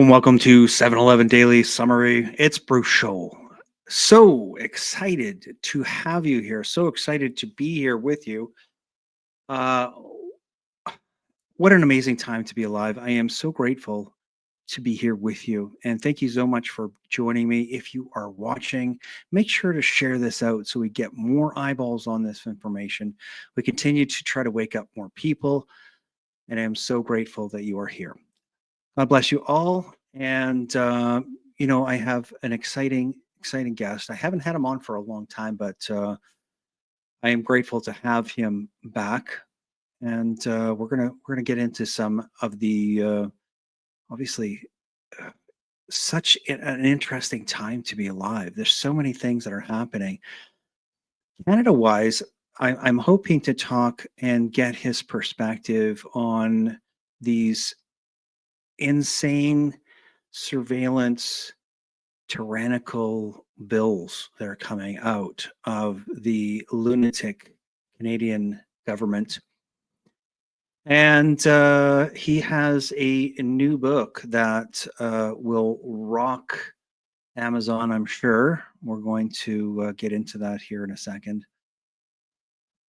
Welcome to 7-Eleven Daily Summary. It's Bruce Scholl. So excited to have you here. So excited to be here with you. What an amazing time to be alive. I am so grateful to be here with you. And thank you so much for joining me. If you are watching, make sure to share this out so we get more eyeballs on this information. We continue to try to wake up more people. And I am so grateful that you are here. God bless you all. And, I have an exciting guest. I haven't had him on for a long time, but I am grateful to have him back. And we're gonna get into some of the obviously such an interesting time to be alive. There's so many things that are happening. Canada-wise, I'm hoping to talk and get his perspective on these insane surveillance tyrannical bills that are coming out of the lunatic Canadian government. And he has a new book that will rock Amazon, I'm sure. We're going to get into that here in a second.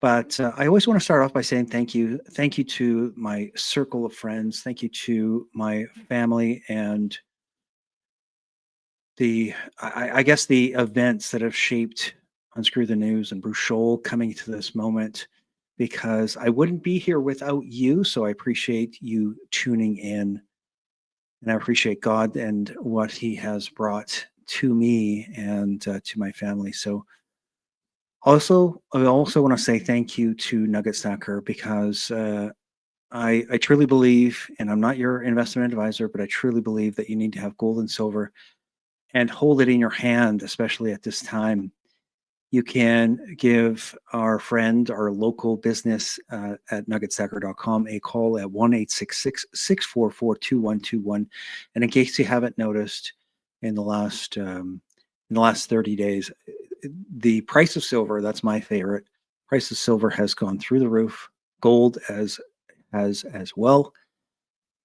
But I always want to start off by saying thank you. Thank you to my circle of friends. Thank you to my family and I guess the events that have shaped Unscrew the News and Bruce Scholl coming to this moment, because I wouldn't be here without you. So I appreciate you tuning in, and I appreciate God and what He has brought to me and to my family. So I also want to say thank you to Nugget Stacker, because I truly believe, and I'm not your investment advisor, but I truly believe that you need to have gold and silver and hold it in your hand, especially at this time. You can give our friend, our local business at nuggetstacker.com a call at 1-866-644-2121. And in case you haven't noticed, in the last 30 days, the price of silver, that's my favorite, price of silver has gone through the roof. Gold as well.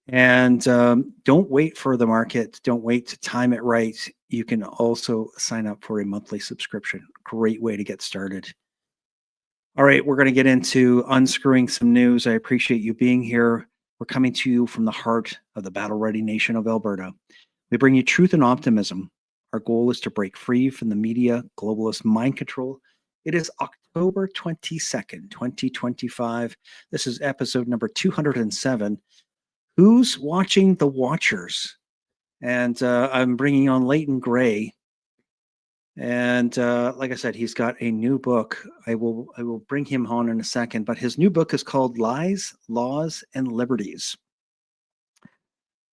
And don't wait for the market. Don't wait to time it right. You can also sign up for a monthly subscription. Great way to get started. All right, we're going to get into unscrewing some news. I appreciate you being here. We're coming to you from the heart of the battle-ready nation of Alberta. We bring you truth and optimism. Our goal is to break free from the media globalist mind control. It is October 22nd, 2025. This is episode number 207. Who's watching the Watchers? And I'm bringing on Leighton Grey. And like I said, he's got a new book. I will bring him on in a second. But his new book is called Lies, Laws, and Liberties.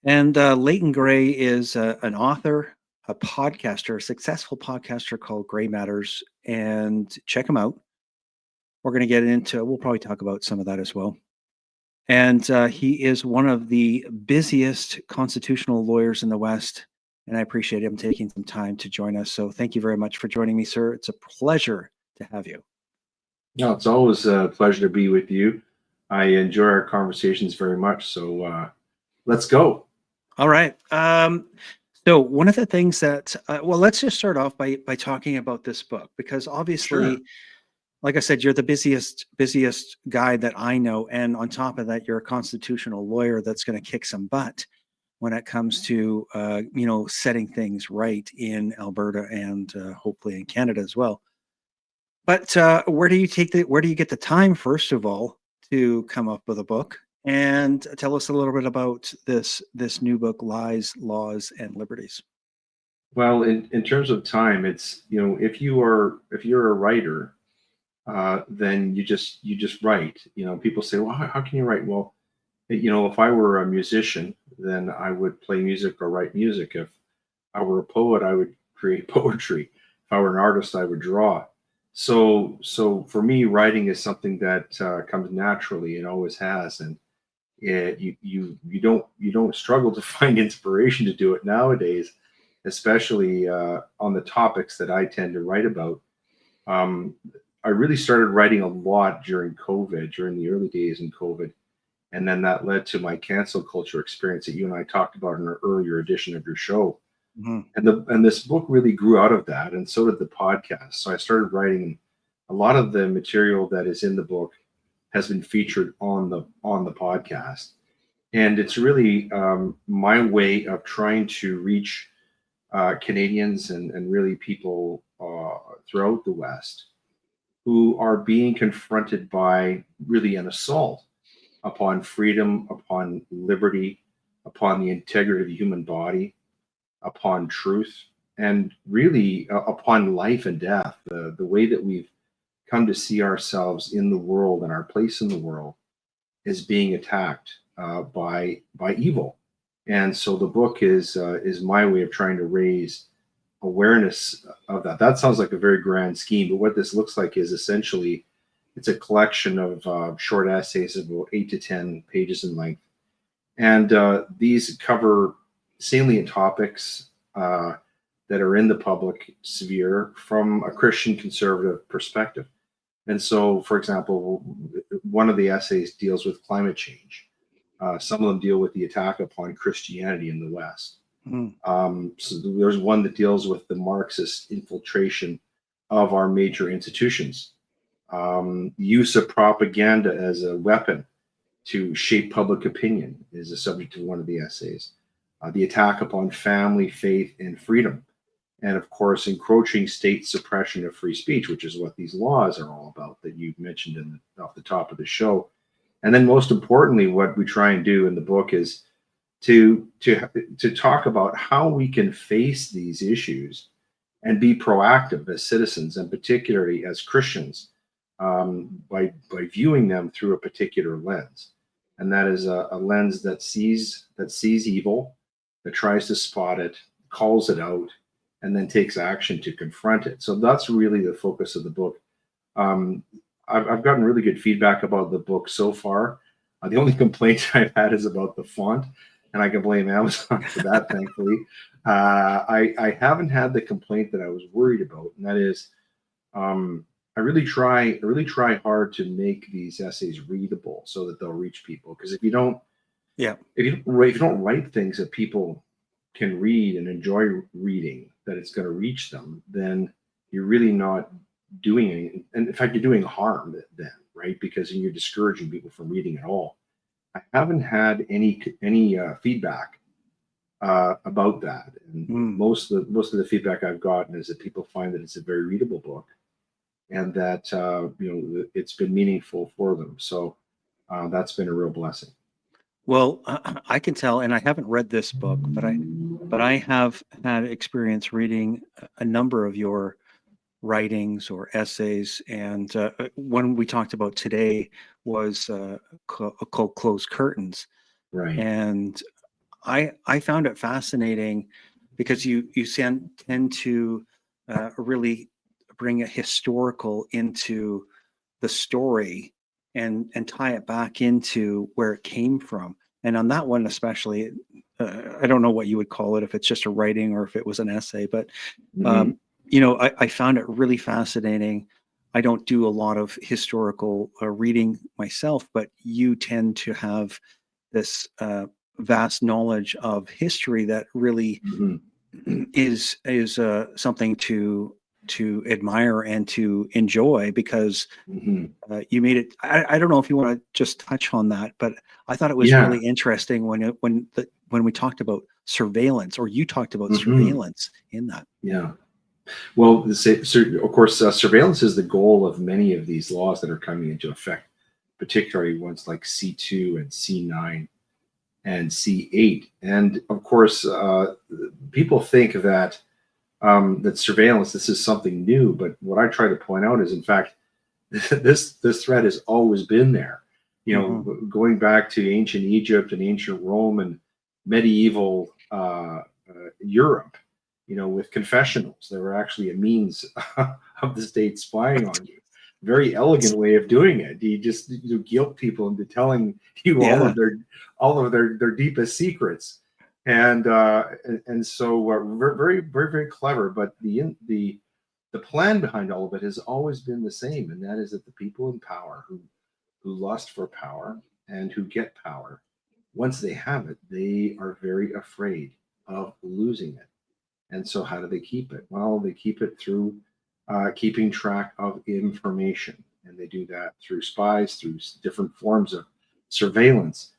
And Leighton Grey is an author, a podcaster, a successful podcaster called Grey Matters. And check him out. We're going to get into, we'll probably talk about some of that as well. And he is one of the busiest constitutional lawyers in the West. And I appreciate him taking some time to join us. So thank you very much for joining me, sir. It's a pleasure to have you. No, it's always a pleasure to be with you. I enjoy our conversations very much. So let's go. All right. So one of the things that, well, let's just start off by talking about this book, because obviously, Sure. like I said, you're the busiest guy that I know. And on top of that, you're a constitutional lawyer that's going to kick some butt when it comes to, setting things right in Alberta and hopefully in Canada as well. But where do you get the time, first of all, to come up with a book? And tell us a little bit about this new book, Lies, Laws, and Liberties. Well, in terms of time, it's if you're a writer, then you just write. People say, well, how can you write? Well, if I were a musician, then I would play music or write music. If I were a poet, I would create poetry. If I were an artist, I would draw. So for me, writing is something that comes naturally and always has. And you don't struggle to find inspiration to do it nowadays, especially on the topics that I tend to write about. Um, I really started writing a lot during COVID, during the early days in COVID. And then that led to my cancel culture experience that you and I talked about in an earlier edition of your show. Mm-hmm. And this book really grew out of that, and so did the podcast. So I started writing. A lot of the material that is in the book has been featured on the podcast, and it's really my way of trying to reach Canadians and really people throughout the West who are being confronted by really an assault upon freedom, upon liberty, upon the integrity of the human body, upon truth, and really upon life and death. The way that we've come to see ourselves in the world and our place in the world is being attacked by evil. And so the book is my way of trying to raise awareness of that. That sounds like a very grand scheme, but what this looks like is essentially it's a collection of short essays of about 8 to 10 pages in length, and these cover salient topics that are in the public sphere from a Christian conservative perspective. And so, for example, one of the essays deals with climate change. Some of them deal with the attack upon Christianity in the West. So there's one that deals with the Marxist infiltration of our major institutions. Use of propaganda as a weapon to shape public opinion is the subject of one of the essays. The attack upon family, faith, and freedom. And of course, encroaching state suppression of free speech, which is what these laws are all about that you've mentioned off the top of the show. And then most importantly, what we try and do in the book is to talk about how we can face these issues and be proactive as citizens, and particularly as Christians, by viewing them through a particular lens. And that is a lens that sees evil, that tries to spot it, calls it out, and then takes action to confront it. So that's really the focus of the book. Um, I've gotten really good feedback about the book so far. The only complaint I've had is about the font, and I can blame Amazon for that, thankfully. I haven't had the complaint that I was worried about, and that is, I really try hard to make these essays readable so that they'll reach people. Because if you don't, Yeah. if you don't write things that people can read and enjoy reading, that it's going to reach them, then you're really not doing anything. And in fact, you're doing harm then, right? Because you're discouraging people from reading at all. I haven't had any feedback about that, and most of the feedback I've gotten is that people find that it's a very readable book, and that it's been meaningful for them. So that's been a real blessing. Well, I can tell, and I haven't read this book, but I have had experience reading a number of your writings or essays, and one we talked about today was called "Closed Curtains," Right. and I found it fascinating because you tend to really bring a historical into the story and tie it back into where it came from. And on that one especially, I don't know what you would call it, if it's just a writing or if it was an essay, but Mm-hmm. I found it really fascinating. I don't do a lot of historical reading myself, but you tend to have this vast knowledge of history that really Mm-hmm. is something to admire and to enjoy, because Mm-hmm. you made it. I don't know if you want to just touch on that, but I thought it was Yeah. really interesting when we talked about surveillance, or you talked about Mm-hmm. surveillance in that. Yeah. Well, of course, surveillance is the goal of many of these laws that are coming into effect, particularly ones like C2 and C9 and C8. And of course, people think that that surveillance, this is something new. But what I try to point out is, in fact, this threat has always been there. Hmm. Going back to ancient Egypt and ancient Rome and medieval Europe, with confessionals, they were actually a means of the state spying on you. Very elegant way of doing it. You just guilt people into telling you Yeah. all of their deepest secrets, and so very very very clever. But the plan behind all of it has always been the same, and that is that the people in power who lust for power and who get power, once they have it, they are very afraid of losing it. And so, how do they keep it? Well, they keep it through keeping track of information, and they do that through spies, through different forms of surveillance.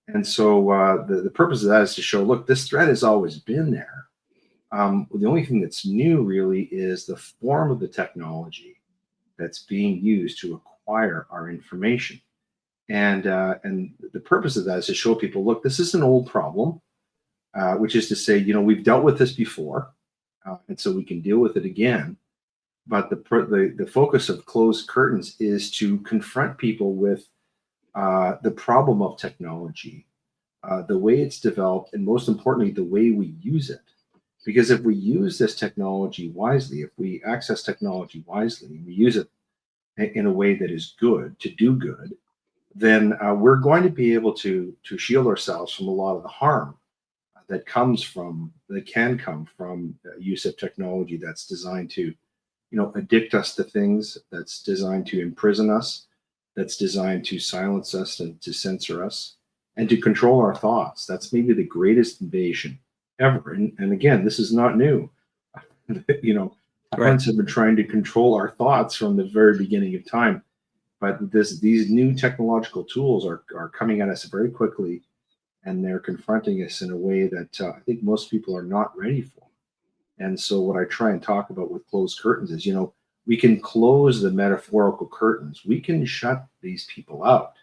And so, the purpose of that is to show, look, this threat has always been there. The only thing that's new, really, is the form of the technology that's being used to acquire our information. And the purpose of that is to show people, look, this is an old problem, which is to say, we've dealt with this before, and so we can deal with it again. But the focus of closed curtains is to confront people with the problem of technology, the way it's developed, and most importantly, the way we use it. Because if we use this technology wisely, if we access technology wisely, and we use it in a way that is good to do good, then we're going to be able to shield ourselves from a lot of the harm that can come from use of technology that's designed to addict us to things, that's designed to imprison us, that's designed to silence us and to censor us and to control our thoughts. That's maybe the greatest invasion ever. And again, this is not new. Right. Humans have been trying to control our thoughts from the very beginning of time. But these new technological tools are coming at us very quickly, and they're confronting us in a way that I think most people are not ready for. And so, what I try and talk about with closed curtains is, we can close the metaphorical curtains. We can shut these people out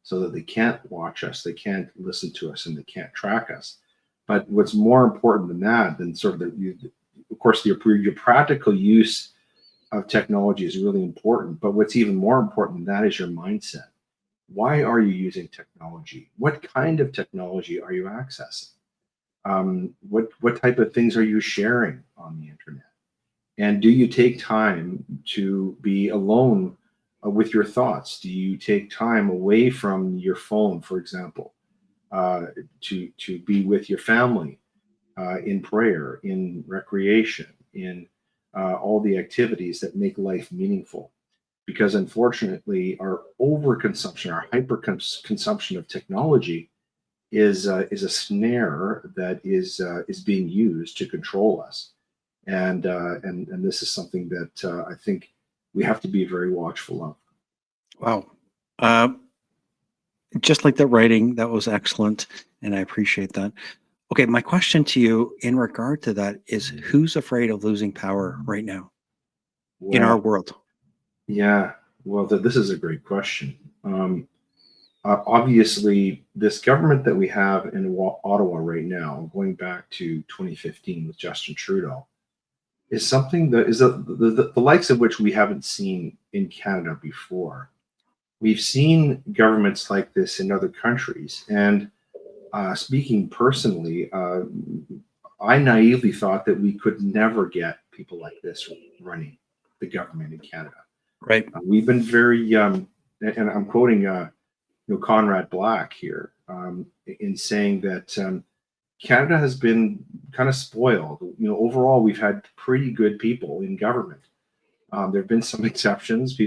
so that they can't watch us, they can't listen to us, and they can't track us. But what's more important than that, than sort of of course, your practical use of technology is really important. But what's even more important than that is your mindset. Why are you using technology? What kind of technology are you accessing? What type of things are you sharing on the internet? And do you take time to be alone with your thoughts? Do you take time away from your phone, for example, uh, to be with your family in prayer, in recreation, in all the activities that make life meaningful? Because unfortunately, our overconsumption, our hyper consumption of technology is a snare that is being used to control us, and this is something that I think we have to be very watchful of. Wow. Uh, just like that writing, that was excellent, and I appreciate that. Okay, my question to you in regard to that is, who's afraid of losing power right now in our Well, world? yeah, well, this is a great question. Obviously, this government that we have in Ottawa right now, going back to 2015 with Justin Trudeau, is something that is the likes of which we haven't seen in Canada before. We've seen governments like this in other countries, and speaking personally, I naively thought that we could never get people like this running the government in Canada. Right. We've been very, and I'm quoting, Conrad Black here, in saying that Canada has been kind of spoiled. Overall, we've had pretty good people in government. There have been some exceptions,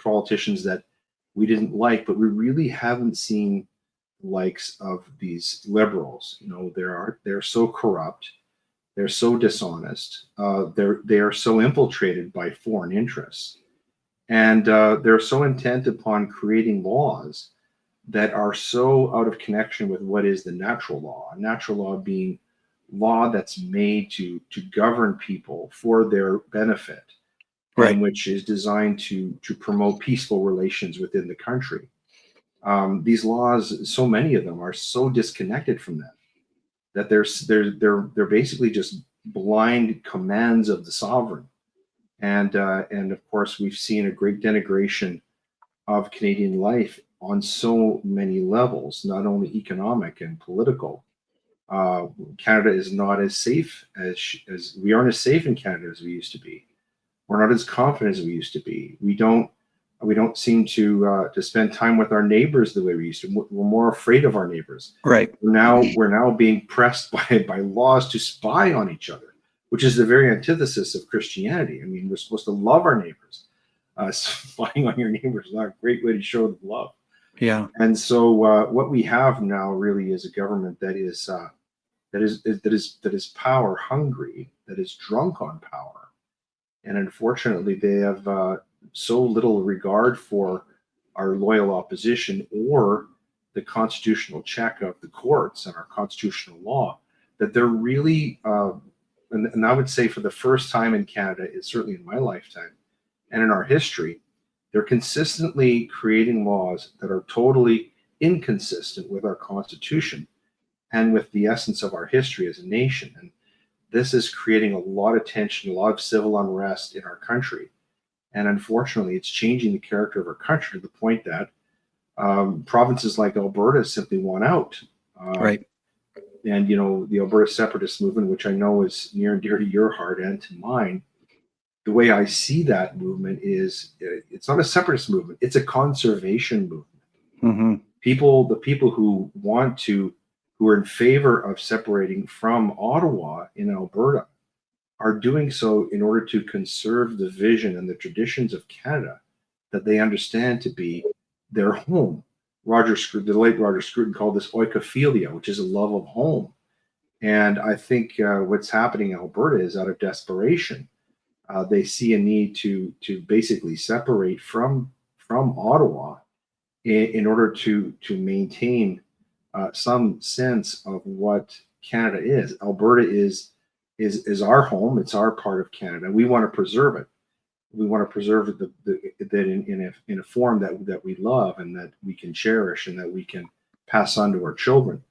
politicians that we didn't like, but we really haven't seen likes of these liberals. They're so corrupt, they're so dishonest, they are so infiltrated by foreign interests, and they're so intent upon creating laws that are so out of connection with what is the natural law. A natural law being law that's made to govern people for their benefit, and Right. which is designed to promote peaceful relations within the country. These laws, so many of them, are so disconnected from that that they're basically just blind commands of the sovereign. And of course, we've seen a great denigration of Canadian life on so many levels, not only economic and political. Canada is not as safe as we aren't as safe in Canada as we used to be. We're not as confident as we used to be. We don't seem to spend time with our neighbors the way we used to. We're more afraid of our neighbors. Right. We're now being pressed by laws to spy on each other, which is the very antithesis of Christianity. I mean, we're supposed to love our neighbors. Spying on your neighbors is not a great way to show them love. Yeah. And so, what we have now really is a government that is power hungry, that is drunk on power, and unfortunately, they have so little regard for our loyal opposition or the constitutional check of the courts and our constitutional law, that they're really, and I would say for the first time in Canada, it's certainly in my lifetime and in our history, they're consistently creating laws that are totally inconsistent with our Constitution and with the essence of our history as a nation. And this is creating a lot of tension, a lot of civil unrest in our country. And unfortunately, it's changing the character of our country to the point that provinces like Alberta simply want out. Right. And, the Alberta separatist movement, which I know is near and dear to your heart and to mine, the way I see that movement is it's not a separatist movement, it's a conservation movement. Hmm. The people who are in favor of separating from Ottawa in Alberta are doing so in order to conserve the vision and the traditions of Canada that they understand to be their home. The late Roger Scruton called this oikophilia, which is a love of home. And I think what's happening in Alberta is out of desperation. They see a need to basically separate from Ottawa in order to maintain some sense of what Canada is. Alberta is our home. It's our part of Canada. We want to preserve it. We want to preserve it that in a form that we love and that we can cherish and that we can pass on to our children.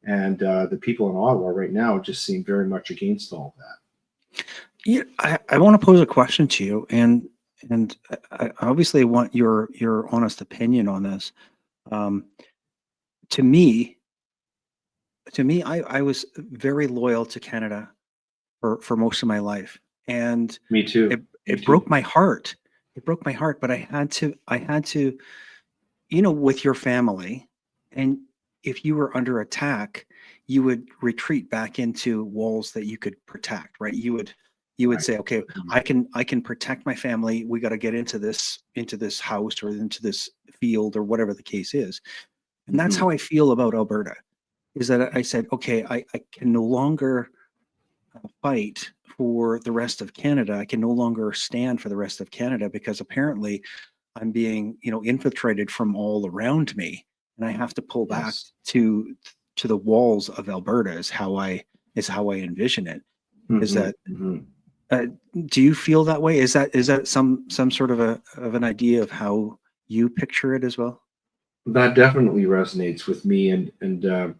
And the people in Ottawa right now just seem very much against all of that. Yeah, I want to pose a question to you, and I obviously want your honest opinion on this. Um, to me, to me, I was very loyal to Canada for most of my life, and Me too. it Me it too. broke my heart. It broke my heart, but I had to, with your family, and if you were under attack, you would retreat back into walls that you could protect, right? You would Right. say, okay, Mhm. I can protect my family. We got to get into this house or into this field or whatever the case is. And that's Mhm. how I feel about Alberta, is that I said, okay, I can no longer fight for the rest of Canada. I can no longer stand for the rest of Canada because apparently I'm being, infiltrated from all around me, and I have to pull back Yes. to the walls of Alberta is how I envision it. Is Mhm. that Mhm. uh, do you feel that way? Is that some sort of an idea of how you picture it as well? That definitely resonates with me, and the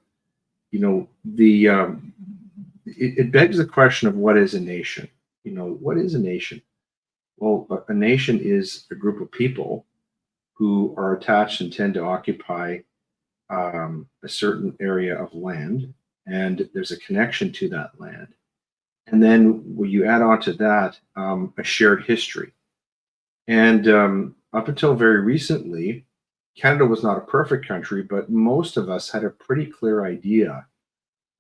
it begs the question of what is a nation. What is a nation? Well, a nation is a group of people who are attached and tend to occupy a certain area of land, and there's a connection to that land. And then when you add on to that a shared history. And up until very recently, Canada was not a perfect country, but most of us had a pretty clear idea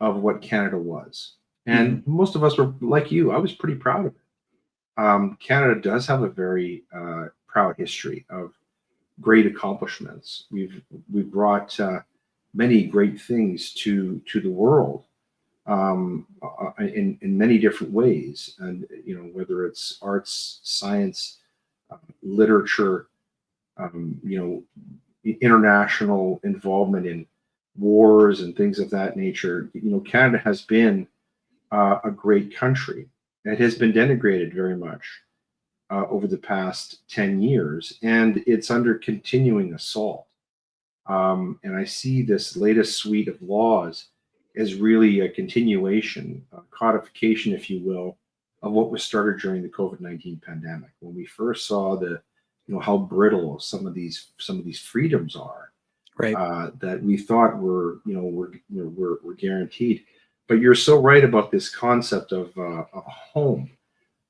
of what Canada was. And Mhm. most of us were like you. I was pretty proud of it. Canada does have a very proud history of great accomplishments. We've brought many great things to the world in many different ways, and whether it's arts, science, literature, international involvement in wars and things of that nature. Canada has been a great country. It has been denigrated very much over the past 10 years, and it's under continuing assault. And I see this latest suite of laws as really a continuation, a codification, if you will, of what was started during the COVID-19 pandemic, when we first saw how brittle some of these freedoms are Right. that we thought were guaranteed. But you're so right about this concept of home.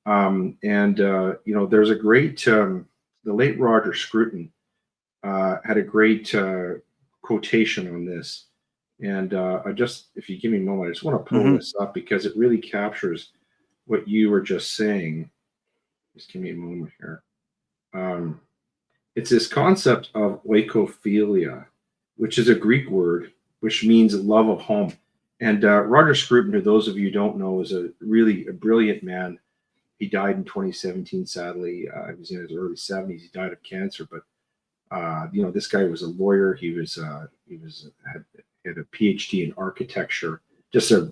And there's a great the late Roger Scruton had a great quotation on this. And if you give me a moment, I just want to pull Mhm. this up because it really captures what you were just saying. Just give me a moment here. Um, it's this concept of oikophilia, which is a Greek word which means love of home. And Roger Scruton, who those of you who don't know, is a brilliant man. He died in 2017, sadly. He was in his early 70s. He died of cancer, but this guy was a lawyer. He had a PhD in architecture, just a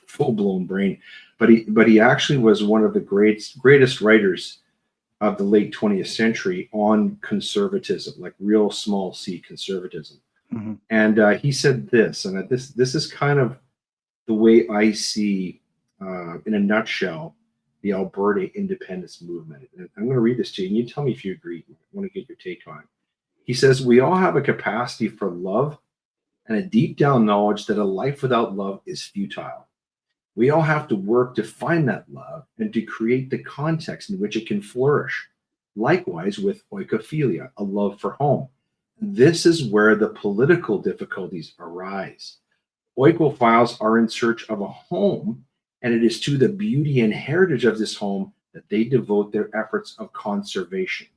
full blown brain. But he actually was one of the greatest writers of the late 20th century on conservatism, like real small c conservatism. Mhm. And he said this, and this is kind of the way I see, in a nutshell, the Alberta independence movement. And I'm going to read this to you, and you tell me if you agree. I want to get your take on it. He says, "We all have a capacity for love and a deep down knowledge that a life without love is futile. We all have to work to find that love and to create the context in which it can flourish. Likewise with oikophilia, a love for home. This is where the political difficulties arise. Oikophiles are in search of a home, and it is to the beauty and heritage of this home that they devote their efforts of conservation.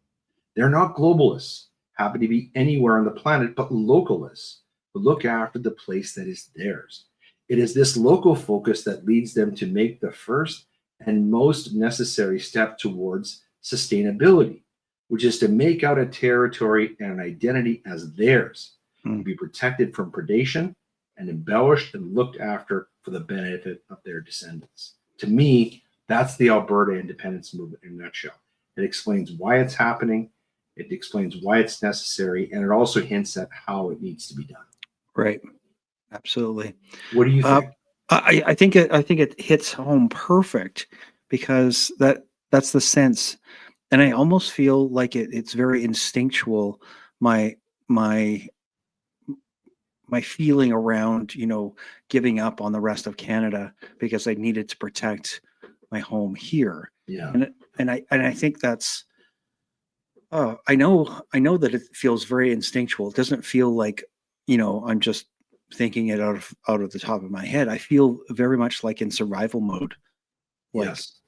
They're not globalists, happy to be anywhere on the planet, but localists who look after the place that is theirs. It is this local focus that leads them to make the first and most necessary step towards sustainability, which is to make out a territory and an identity as theirs, to Mm. be protected from predation and embellished and looked after for the benefit of their descendants. To me, that's the Alberta independence movement in a nutshell. It explains why it's happening, it explains why it's necessary, and it also hints at how it needs to be done. Right. Absolutely. What do you Uh, think? I think it hits home perfect because that's the sense, and I almost feel like it's very instinctual. My my my feeling around, giving up on the rest of Canada because I needed to protect my home here. Yeah. And I think that's, I know that it feels very instinctual. It doesn't feel like, I'm just thinking it out of the top of my head. I feel very much like in survival mode. Like Yes.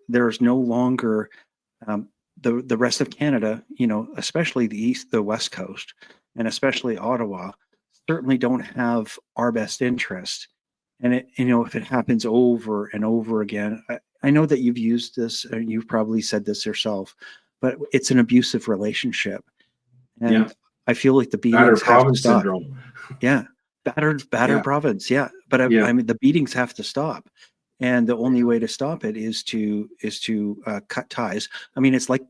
there's no longer the rest of Canada, especially the West Coast, and especially Ottawa, certainly don't have our best interest. And if it happens over and over again, I know that you've used this, and you've probably said this yourself, but it's an abusive relationship, Yeah. and I feel like the Battered beatings have to province stop. syndrome. Yeah, battered Yeah. province. Yeah, but Yeah. I mean the beatings have to stop, and the only way to stop it is to cut ties. I mean, it's like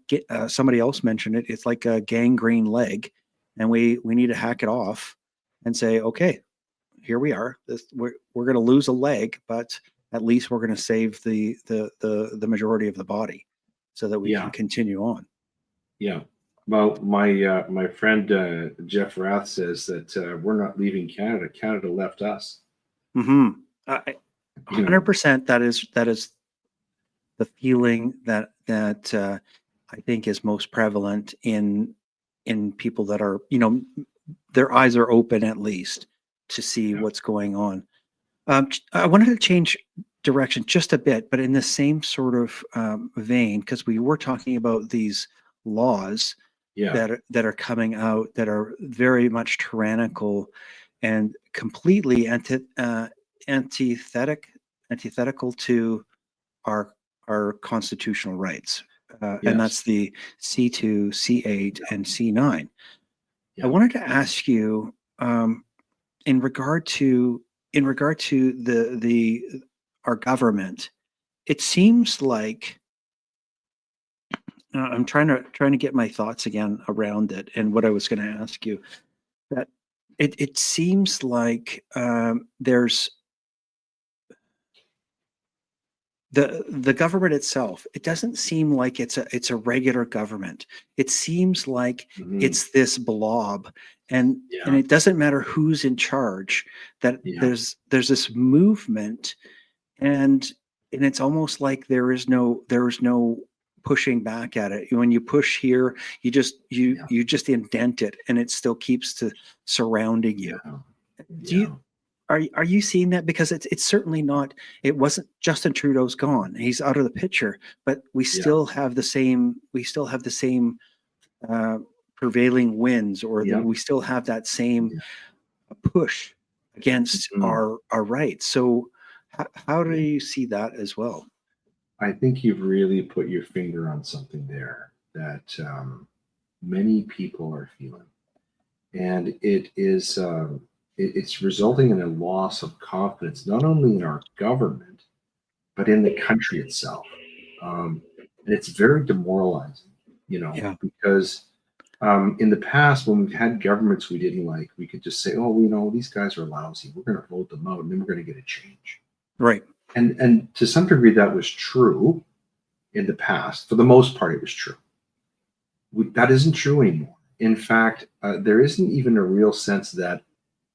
somebody else mentioned it. It's like a gangrene leg, and we need to hack it off, and say, okay, here we are. We're going to lose a leg, but at least we're going to save the majority of the body, so that we can Yeah. continue on. Yeah. Well, my friend Jeff Rath says that we're not leaving Canada. Canada left us. Mm-hmm. You know. 100%. That is the feeling that I think is most prevalent in people that are, their eyes are open at least to see Yeah. what's going on. I wanted to change direction just a bit, but in the same sort of vein, because we were talking about these laws Yeah. that are coming out that are very much tyrannical and completely antithetical to our our constitutional rights, and Yes. that's the C2, C8, and C9. I Yeah. wanted to ask you, in regard to the our government. It seems like I'm trying to get my thoughts again around it and what I was going to ask you. That it seems like there's the government itself. It doesn't seem like it's a regular government. It seems like Mhm. it's this blob, and Yeah. it doesn't matter who's in charge. That Yeah. there's this movement, and it's almost like there is no pushing back at it. When you push here, you just you Yeah. you just indent it, and it still keeps to surrounding you. Yeah. Do you Yeah. are you seeing that? Because it's certainly not. It wasn't. Justin Trudeau's gone. He's out of the picture, but we Yeah. still have the same. We still have the same uh, prevailing winds, or Yeah. we still have that same Yeah. push against Mhm. our rights. So how do Yeah. you see that as well? I think you've really put your finger on something there that many people are feeling, and it's resulting in a loss of confidence not only in our government but in the country itself. And it's very demoralizing, Yeah. because in the past, when we've had governments we didn't like, we could just say, "Oh, these guys are lousy. We're going to vote them out, and then we're going to get a change." Right. And to some degree, that was true in the past. For the most part, it was true. That isn't true anymore. In fact, there isn't even a real sense that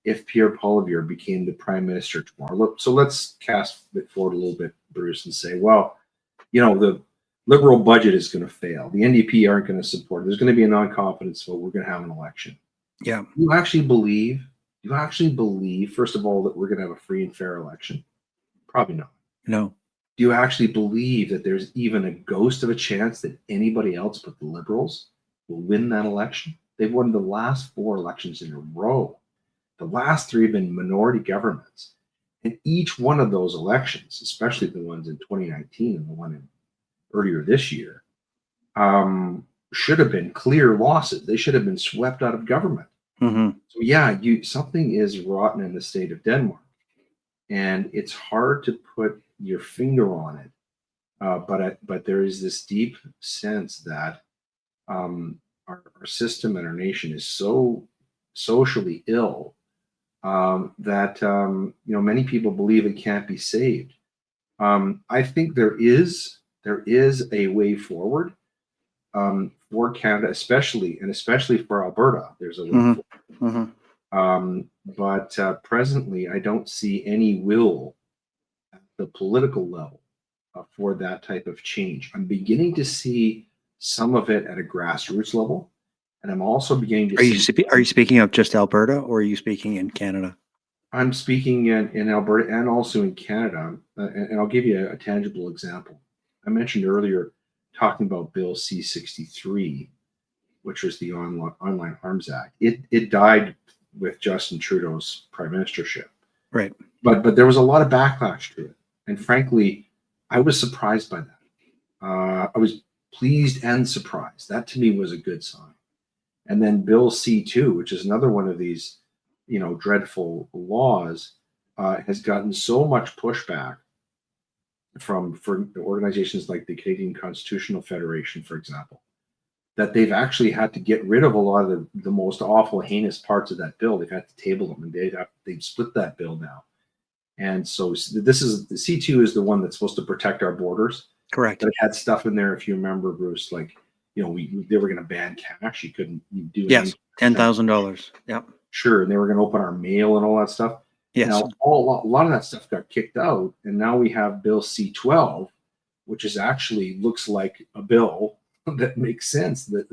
if Pierre Poilievre became the prime minister tomorrow, so let's cast it forward a little bit, Bruce, and say, well, the Liberal budget is going to fail. The NDP aren't going to support it. There's going to be a non-confidence vote. We're going to have an election. Yeah. You actually believe, first of all, that we're going to have a free and fair election? Probably not. No. Do you actually believe that there's even a ghost of a chance that anybody else but the Liberals will win that election? They've won the last 4 elections in a row. The last 3 have been minority governments. And each one of those elections, especially the ones in 2019 and the one in earlier this year, should have been clear losses. They should have been swept out of government. Hmm. So yeah, something is rotten in the state of Denmark, and it's hard to put your finger on it. But there is this deep sense that our system and our nation is so socially ill, that many people believe it can't be saved. I think there is a way forward, for Canada, especially for Alberta. There's a way Hmm. forward. Hmm. But presently, I don't see any will at the political level for that type of change. I'm beginning to see some of it at a grassroots level, and I'm also beginning to see. Are you speaking of just Alberta, or are you speaking in Canada? I'm speaking in Alberta and also in Canada, and I'll give you a tangible example. I mentioned earlier talking about Bill C-63, which was the Online Arms Act. It died with Justin Trudeau's prime ministership, Right. but there was a lot of backlash to it, and frankly, I was surprised by that. I was pleased and surprised. That to me was a good sign. And then Bill C-2, which is another one of these, dreadful laws, has gotten so much pushback from for organizations like the Canadian Constitutional Federation, for example, that they've actually had to get rid of a lot of the most awful, heinous parts of that bill. They've had to table them, and they've split that bill now. And so this is the C2 is the one that's supposed to protect our borders. Correct. But it had stuff in there, if you remember, Bruce, like they were going to ban cash. You couldn't do yes, $10,000. Yep. Sure, and they were going to open our mail and all that stuff. Yes. Now, a lot of that stuff got kicked out, and now we have Bill C-12, which is actually looks like a bill that makes sense. That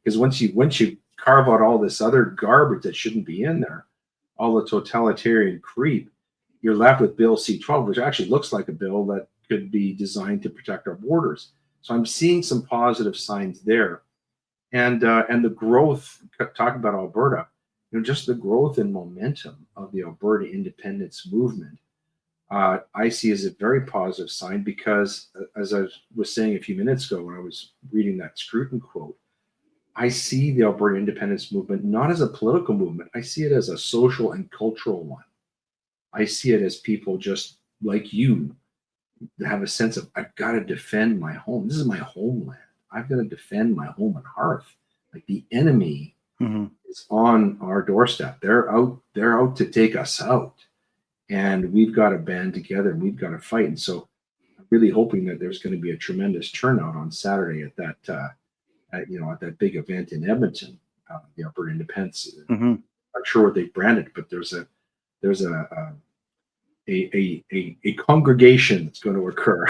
because once you carve out all this other garbage that shouldn't be in there, all the totalitarian creep, you're left with Bill C-12, which actually looks like a bill that could be designed to protect our borders. So I'm seeing some positive signs there, and the growth. Talking about Alberta, just the growth and momentum of the Alberta independence movement, I see as a very positive sign because, as I was saying a few minutes ago when I was reading that Scruton quote, I see the Alberta independence movement not as a political movement. I see it as a social and cultural one. I see it as people just like you have a sense of, I've got to defend my home. This is my homeland. I've got to defend my home and hearth. Like the enemy is on our doorstep. They're out to take us out. And we've got to band together and we've got to fight. And so I'm really hoping that there's going to be a tremendous turnout on Saturday at that at that big event in Edmonton, the Alberta Independence. I'm not sure what they branded, but there's a congregation that's going to occur.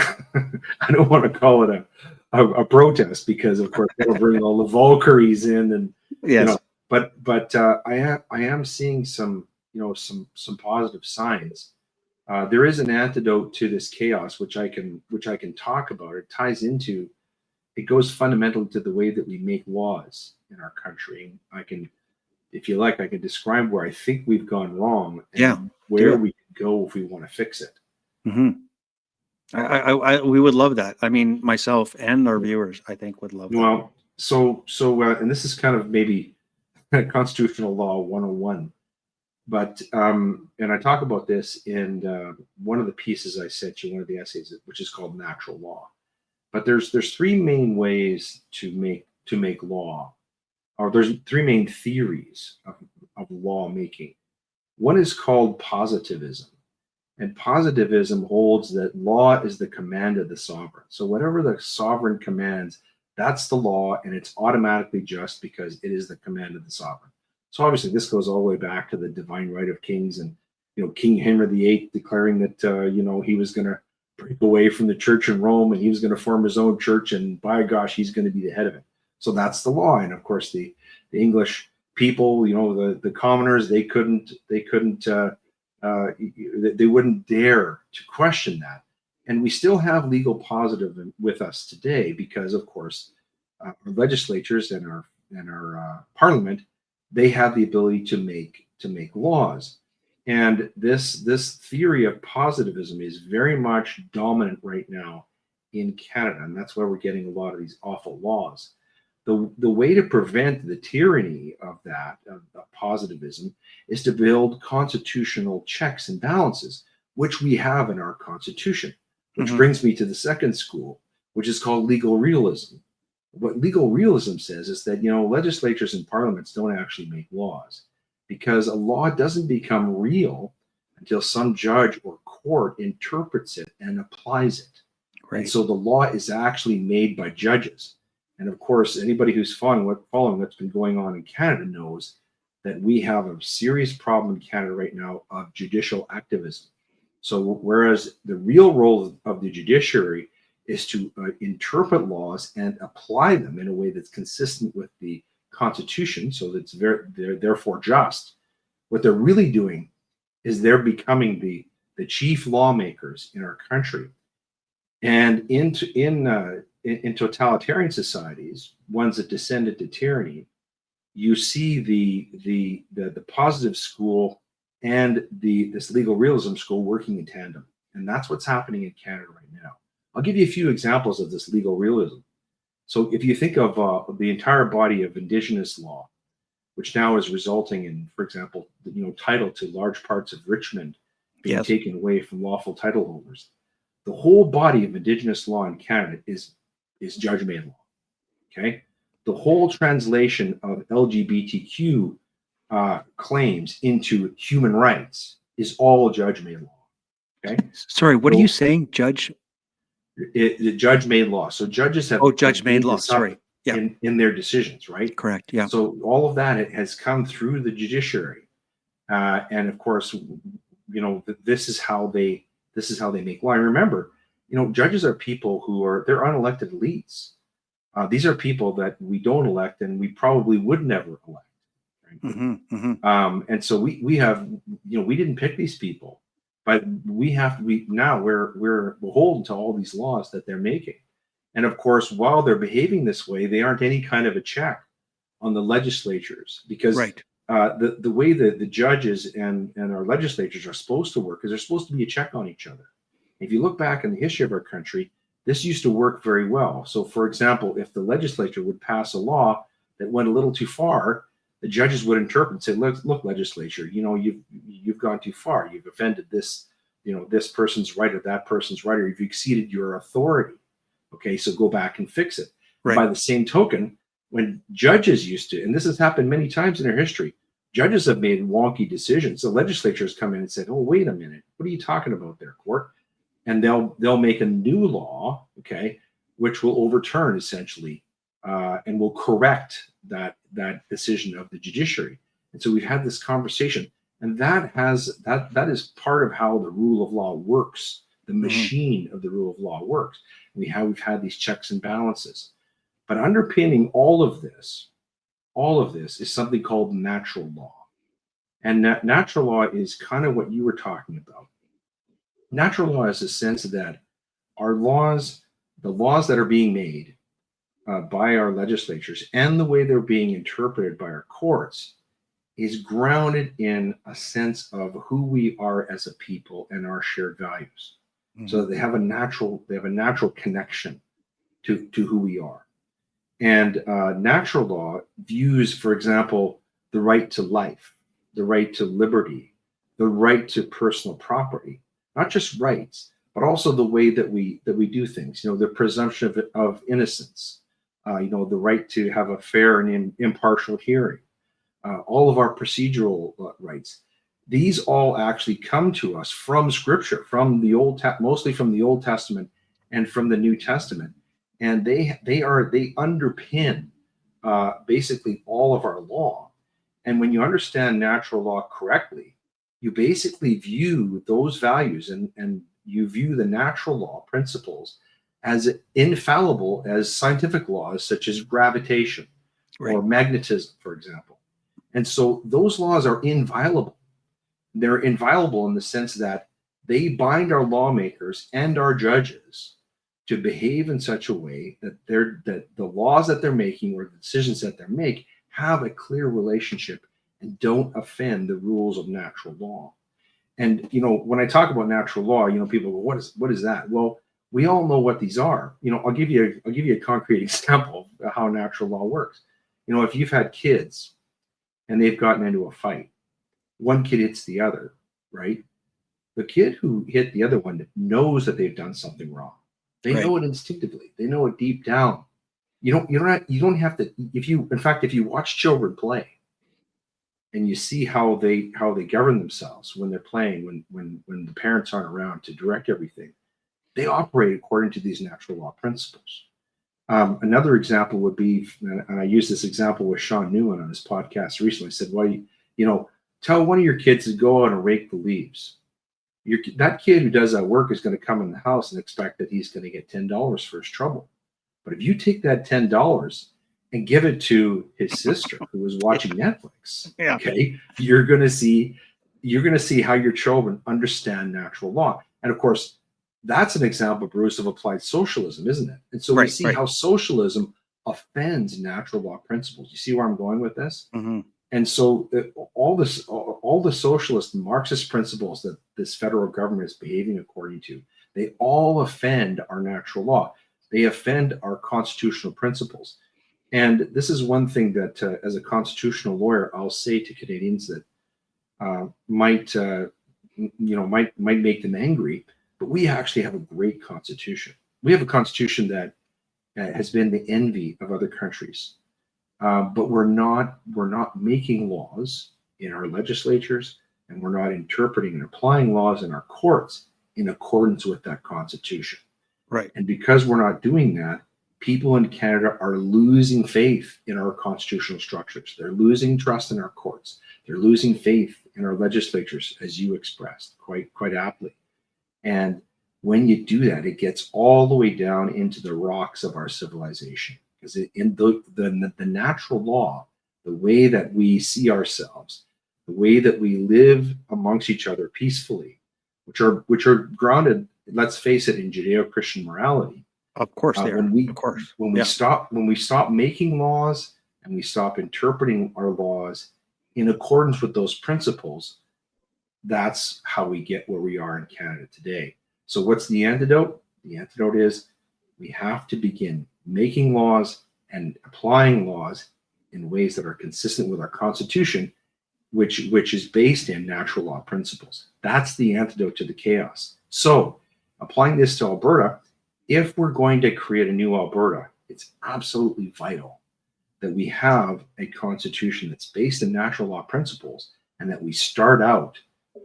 I don't want to call it a protest because, of course, they'll bring all the Valkyries in, and yes, but I am seeing some positive signs. There is an antidote to this chaos, which I can talk about. It ties into, it goes fundamentally to the way that we make laws in our country. I can, if you like, I can describe where I think we've gone wrong and where we can go if we want to fix it. We would love that. I mean, myself and our viewers, I think, would love that. Well, so and this is kind of maybe constitutional law 101, but and I talk about this in one of the pieces I sent you, one of the essays, which is called Natural Law. But there's three main ways to make law, or there's three main theories of law making. One is called positivism, and positivism holds that law is the command of the sovereign. So whatever the sovereign commands, that's the law, and it's automatically just because it is the command of the sovereign. So obviously this goes all the way back to the divine right of kings, and King Henry VIII declaring that he was going to break away from the church in Rome and he was going to form his own church, and by gosh, he's going to be the head of it. So that's the law. And of course the English people, the commoners, they wouldn't dare to question that. And we still have legal positivism with us today because, of course, our legislatures and our parliament, they have the ability to make laws. And this theory of positivism is very much dominant right now in Canada, and that's why we're getting a lot of these awful laws. The way to prevent the tyranny of that, of positivism, is to build constitutional checks and balances, which we have in our Constitution, which brings me to the second school, which is called legal realism. What legal realism says is that, legislatures and parliaments don't actually make laws, because a law doesn't become real until some judge or court interprets it and applies it. Right. And so the law is actually made by judges. And of course, anybody who's following what's been going on in Canada knows that we have a serious problem in Canada right now of judicial activism. So whereas the real role of the judiciary is to interpret laws and apply them in a way that's consistent with the Constitution, so that they're therefore just. What they're really doing is they're becoming the chief lawmakers in our country. And in totalitarian societies, ones that descend into tyranny, you see the positive school and this legal realism school working in tandem. And that's what's happening in Canada right now. I'll give you a few examples of this legal realism. So if you think of the entire body of Indigenous law, which now is resulting in, for example, title to large parts of Richmond being Yes. taken away from lawful title holders. The whole body of Indigenous law in Canada is judge-made law. Okay, the whole translation of LGBTQ claims into human rights is all judge-made law. Okay, Sorry, what are you saying, Judge? The judge-made law. So judges have Judge-made law. Sorry. Yeah. In their decisions, right? Correct. Yeah. So all of that, it has come through the judiciary, and of course, this is how they make law. And remember, judges are people they're unelected elites. These are people that we don't elect, and we probably would never elect. And so we have, we didn't pick these people, but we're beholden to all these laws that they're making. And of course, while they're behaving this way, they aren't any kind of a check on the legislatures, because the way that the judges and our legislatures are supposed to work is they're supposed to be a check on each other. If you look back in the history of our country, this used to work very well. So, for example, if the legislature would pass a law that went a little too far, the judges would interpret and say, look, legislature, you've gone too far. You've offended this, this person's right or that person's right, or you've exceeded your authority. Okay, so go back and fix it. Right. By the same token, when judges used to, and this has happened many times in our history, judges have made wonky decisions. The legislature has come in and said, oh, wait a minute, what are you talking about there, court? And they'll make a new law, okay, which will overturn essentially and will correct that decision of the judiciary. And so we've had this conversation, and that is part of how the rule of law works. The machine of the rule of law works. We've had these checks and balances, but underpinning all of this is something called natural law. And natural law is kind of what you were talking about. Natural law is a sense that our laws, the laws that are being made by our legislatures and the way they're being interpreted by our courts is grounded in a sense of who we are as a people and our shared values. So they have a natural connection to who we are. And natural law views, for example, the right to life, the right to liberty, the right to personal property, not just rights, but also the way that we do things. The presumption of innocence, the right to have a fair and impartial hearing, all of our procedural rights. These all actually come to us from Scripture, from the mostly from the Old Testament and from the New Testament, and they underpin basically all of our law. And when you understand natural law correctly, you basically view those values and you view the natural law principles as infallible as scientific laws such as gravitation or magnetism, for example. And so those laws are inviolable. They're inviolable in the sense that they bind our lawmakers and our judges to behave in such a way that the laws that they're making or the decisions that they make have a clear relationship and don't offend the rules of natural law. And when I talk about natural law, people go, what is that? Well, we all know what these are. I'll give you a concrete example of how natural law works. If you've had kids and they've gotten into a fight, one kid hits the other, right? The kid who hit the other one knows that they've done something wrong. They know it instinctively. They know it deep down. You don't have to. If you watch children play, and you see how they govern themselves when they're playing, when the parents aren't around to direct everything, they operate according to these natural law principles. Another example would be, and I used this example with Sean Newman on his podcast recently. I said, "Well, tell one of your kids to go out and rake the leaves. That kid who does that work is going to come in the house and expect that he's going to get $10 for his trouble. But if you take that $10 and give it to his sister who is watching Netflix, Yeah. okay, you're going to see how your children understand natural law. And of course, that's an example, Bruce, of applied socialism, isn't it? And so we see how socialism offends natural law principles. You see where I'm going with this? Mm-hmm. And so all the socialist and Marxist principles that this federal government is behaving according to, they all offend our natural law. They offend our constitutional principles. And this is one thing that, as a constitutional lawyer, I'll say to Canadians that might make them angry. But we actually have a great constitution. We have a constitution that has been the envy of other countries. But we're not making laws in our legislatures, and we're not interpreting and applying laws in our courts in accordance with that constitution. Right. And because we're not doing that, people in Canada are losing faith in our constitutional structures. They're losing trust in our courts. They're losing faith in our legislatures, as you expressed quite aptly. And when you do that, it gets all the way down into the rocks of our civilization. Because in the natural law, the way that we see ourselves, the way that we live amongst each other peacefully, which are grounded, let's face it, in Judeo-Christian morality. Of course they are. Of course. When we stop making laws and we stop interpreting our laws in accordance with those principles, that's how we get where we are in Canada today. So what's the antidote? The antidote is we have to begin making laws and applying laws in ways that are consistent with our Constitution, which is based in natural law principles. That's the antidote to the chaos. So applying this to Alberta, if we're going to create a new Alberta, it's absolutely vital that we have a constitution that's based in natural law principles, and that we start out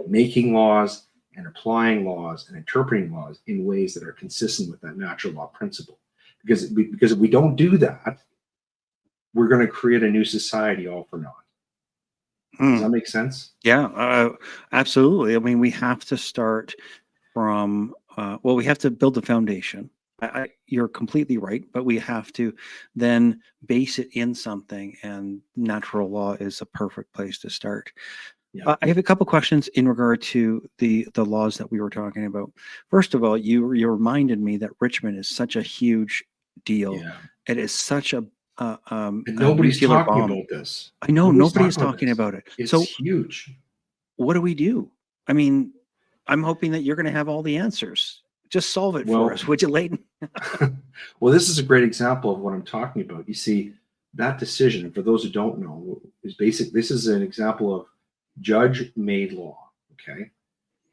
making laws and applying laws and interpreting laws in ways that are consistent with that natural law principle. Because if we don't do that, we're going to create a new society all for naught. Does that make sense? Yeah, absolutely. I mean, we have to start from, we have to build the foundation. You're completely right, but we have to then base it in something, and natural law is a perfect place to start. Yeah. I have a couple questions in regard to the laws that we were talking about. First of all, you reminded me that Richmond is such a huge deal. Yeah. It is such a nobody's talking about this. I know nobody is talking about it. It's so huge. What do we do? I mean, I'm hoping that you're going to have all the answers. Just solve it for us, would you, Leighton? Well, this is a great example of what I'm talking about. You see, that decision, for those who don't know, is basic. This is an example of judge-made law. Okay,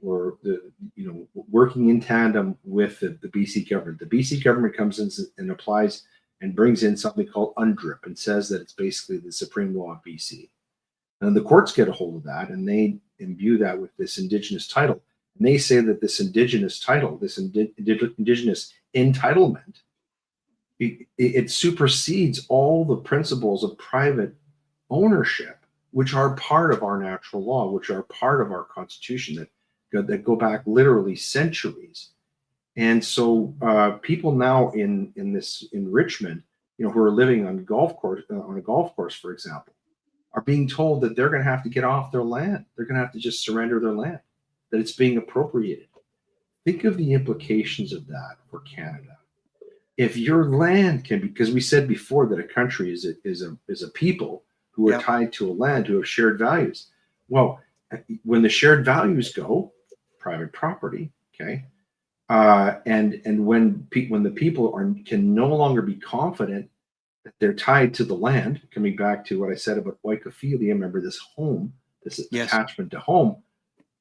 or working in tandem with the BC government. The BC government comes in and applies and brings in something called UNDRIP and says that it's basically the supreme law of BC. And the courts get a hold of that and they imbue that with this Indigenous title. And they say that this Indigenous title, this Indigenous entitlement, it supersedes all the principles of private ownership, which are part of our natural law, which are part of our Constitution that go back literally centuries. And so people now in Richmond, who are living on a golf course, for example, are being told that they're going to have to get off their land. They're going to have to just surrender their land, that it's being appropriated. Think of the implications of that for Canada. If your land can be, because we said before that a country is a people who are tied to a land, who have shared values. Well, when the shared values go, private property, okay, and when the people can no longer be confident that they're tied to the land, coming back to what I said about oikophilia, remember this home, this attachment to home,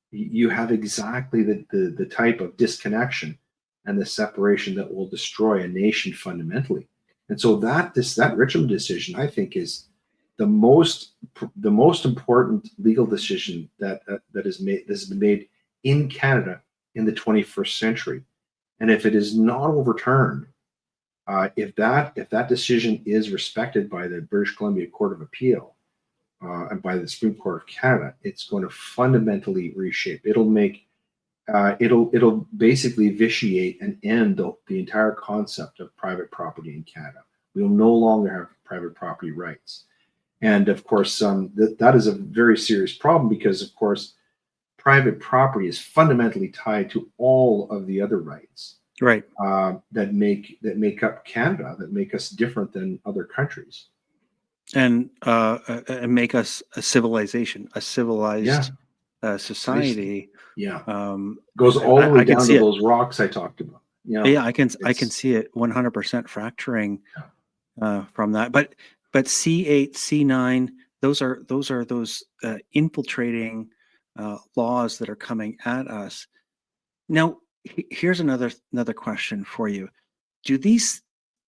you have exactly the type of disconnection and the separation that will destroy a nation fundamentally. And so that Richmond decision, I think, is the most important legal decision that has been made in Canada in the 21st century. And if it is not overturned, If that decision is respected by the British Columbia Court of Appeal and by the Supreme Court of Canada, it's going to fundamentally reshape. It'll basically vitiate and end the entire concept of private property in Canada. We will no longer have private property rights, and of course, that is a very serious problem because, of course, private property is fundamentally tied to all of the other rights, Right. that make up Canada, that make us different than other countries. And make us a civilization, a civilized society. Yeah, Um, goes all the way I can down see to it. those rocks I talked about. Yeah, I can see it 100% fracturing from that. But C8, C9, those are those infiltrating laws that are coming at us. Now, here's another question for you. Do these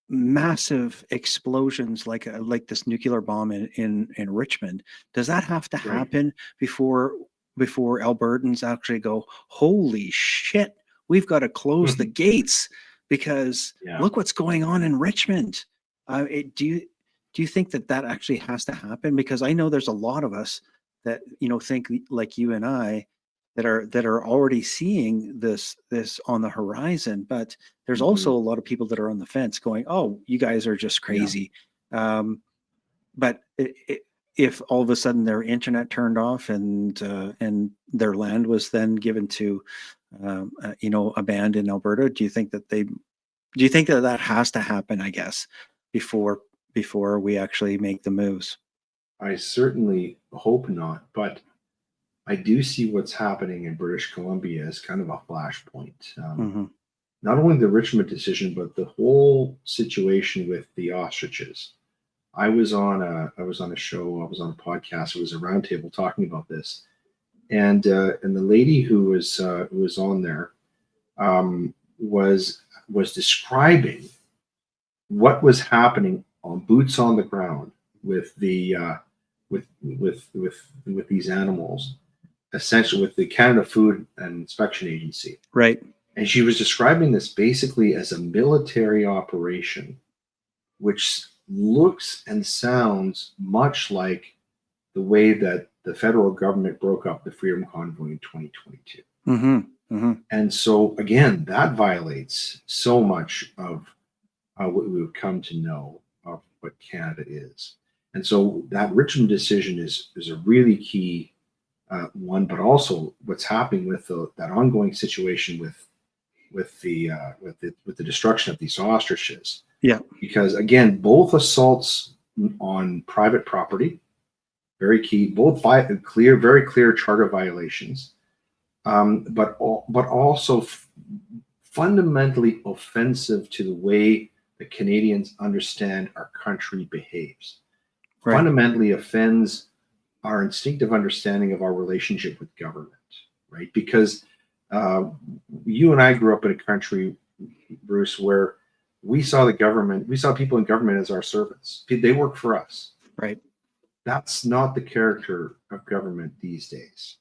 massive explosions like this nuclear bomb in Richmond, does that have to Right. happen before Albertans actually go, holy shit, we've got to close the gates because Yeah. look what's going on in Richmond? Do you think that actually has to happen? Because I know there's a lot of us that think like you and I that are already seeing this on the horizon, but there's also a lot of people that are on the fence going, oh, you guys are just crazy. But if all of a sudden their internet turned off and their land was then given to a band in Alberta, do you think that has to happen, I guess, before we actually make the moves? I certainly hope not, but I do see what's happening in British Columbia as kind of a flashpoint. Not only the Richmond decision, but the whole situation with the ostriches. I was on a show, I was on a podcast, it was a roundtable talking about this, and the lady who was on there was describing what was happening on boots on the ground with the with these animals, essentially with the Canada Food and Inspection Agency. Right. And she was describing this basically as a military operation, which looks and sounds much like the way that the federal government broke up the Freedom Convoy in 2022. And so, again, that violates so much of what we would come to know of what Canada is. And so that Richmond decision is a really key one, but also what's happening with that ongoing situation with the destruction of these ostriches. Yeah. Because again, both assaults on private property, very key, both very clear charter violations, but also fundamentally offensive to the way that Canadians understand our country behaves. Right. Fundamentally offends our instinctive understanding of our relationship with government, right? Because you and I grew up in a country, Bruce, where we saw people in government as our servants. They work for us. Right. That's not the character of government these days.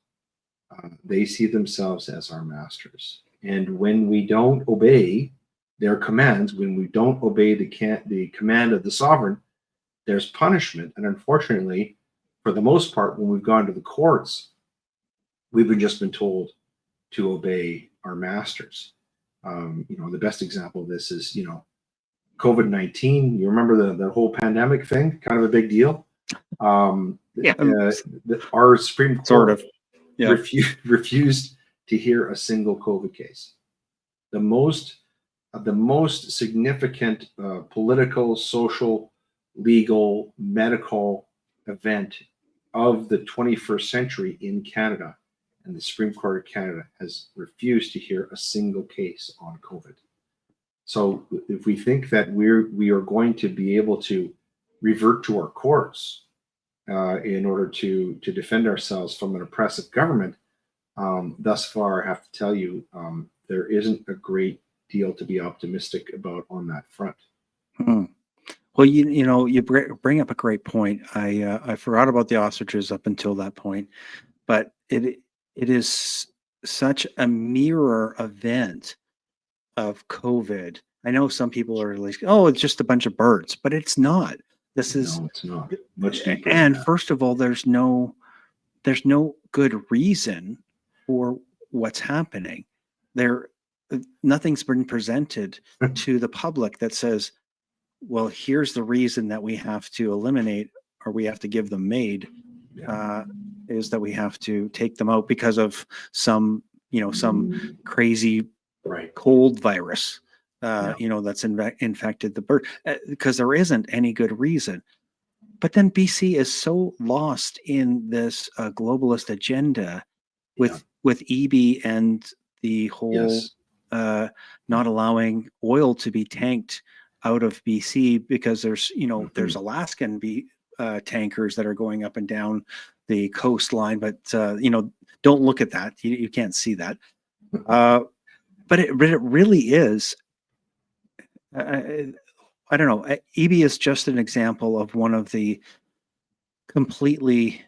They see themselves as our masters. And when we don't obey their commands, when we don't obey the command of the sovereign, there's punishment. And unfortunately, for the most part, when we've gone to the courts, we've just been told to obey our masters. The best example of this is, COVID-19. You remember the whole pandemic thing, kind of a big deal. Our Supreme Court sort of refused to hear a single COVID case. The most significant political, social, legal, medical event of the 21st century in Canada, and the Supreme Court of Canada has refused to hear a single case on COVID. So if we think that we are going to be able to revert to our courts in order to defend ourselves from an oppressive government, thus far, I have to tell you, there isn't a great deal to be optimistic about on that front. Well, you bring up a great point. I forgot about the ostriches up until that point, but it is such a mirror event of COVID I know some people are like, oh, it's just a bunch of birds, but it's not. This is, No, it's not. Much deeper than and that. first of all, there's no good reason for what's happening. There, nothing's been presented to the public that says, well, here's the reason that we have to eliminate or we have to give them MAID, is that we have to take them out because of some, some crazy Right. cold virus, Yeah. that's infected the bird, because there isn't any good reason. But then BC is so lost in this globalist agenda with EB and the whole Yes. not allowing oil to be tanked out of BC because there's there's Alaskan tankers that are going up and down the coastline, but don't look at that. You can't see that. But it really is. I don't know. EB is just an example of one of the completely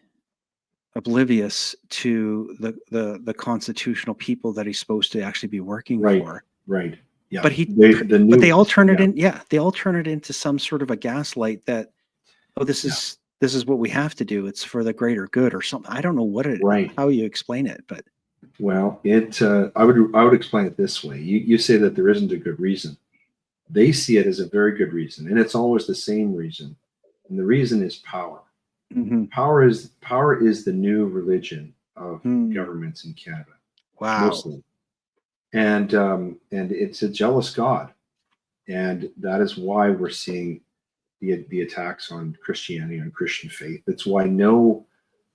oblivious to the constitutional people that he's supposed to actually be working for. Right. Yeah. But they all turn it in. Yeah, they all turn it into some sort of a gaslight that, oh, this is what we have to do. It's for the greater good or something. I don't know how you explain it, but well, I would explain it this way. You say that there isn't a good reason. They see it as a very good reason, and it's always the same reason. And the reason is power. Power is the new religion of governments in Canada. Wow. Mostly. And it's a jealous God. And that is why we're seeing the attacks on Christianity, on Christian faith. That's why no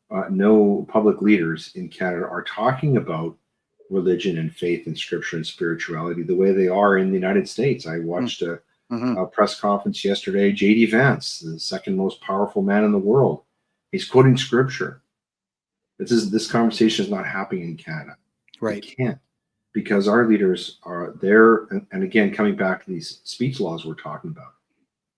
public leaders in Canada are talking about religion and faith and scripture and spirituality the way they are in the United States. I watched a press conference yesterday. J.D. Vance, the second most powerful man in the world, he's quoting scripture. This conversation is not happening in Canada. Right. It can't, because our leaders are there. And again, coming back to these speech laws we're talking about,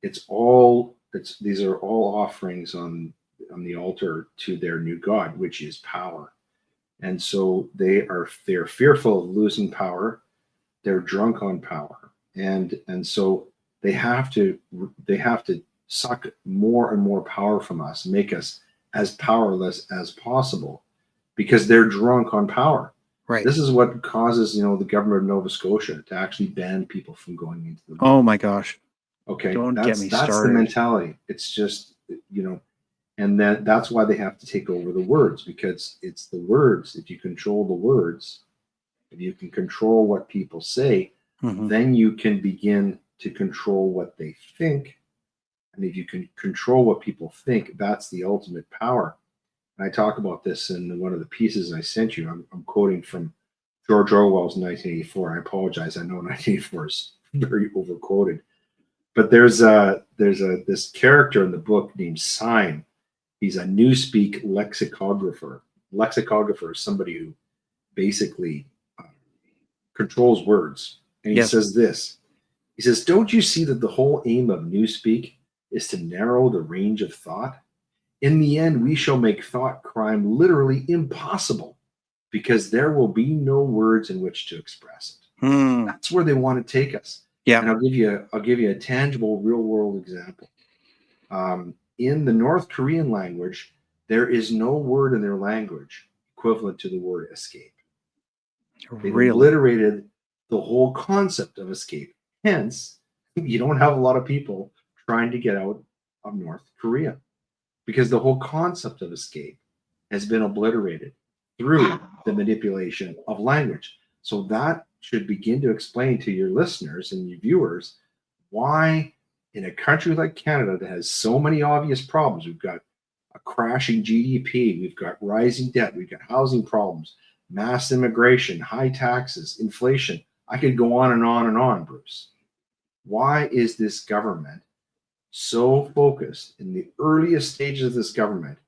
these are all offerings on the altar to their new God, which is power. And so they're fearful of losing power. They're drunk on power, and so they have to suck more and more power from us, make us as powerless as possible, because they're drunk on power. Right. This is what causes the government of Nova Scotia to actually ban people from going into the. Oh my gosh. Okay, Don't get me started. That's the mentality. It's just and that's why they have to take over the words, because it's the words. If you control the words, if you can control what people say, then you can begin to control what they think. And if you can control what people think, that's the ultimate power. And I talk about this in one of the pieces I sent you. I'm quoting from George Orwell's 1984. I apologize. I know 1984 is very overquoted. But there's this character in the book named Syme. He's a newspeak lexicographer. Lexicographer is somebody who basically controls words. And he says this. He says, "Don't you see that the whole aim of newspeak is to narrow the range of thought? In the end, we shall make thought crime literally impossible, because there will be no words in which to express it." That's where they want to take us. Yeah. And I'll give you a tangible, real world example. In the North Korean language, there is no word in their language equivalent to the word escape. They've obliterated the whole concept of escape. Hence, you don't have a lot of people trying to get out of North Korea, because the whole concept of escape has been obliterated through the manipulation of language. So that should begin to explain to your listeners and your viewers why, in a country like Canada that has so many obvious problems, we've got a crashing GDP, we've got rising debt, we've got housing problems, mass immigration, high taxes, inflation. I could go on and on and on, Bruce. Why is this government so focused in the earliest stages of this government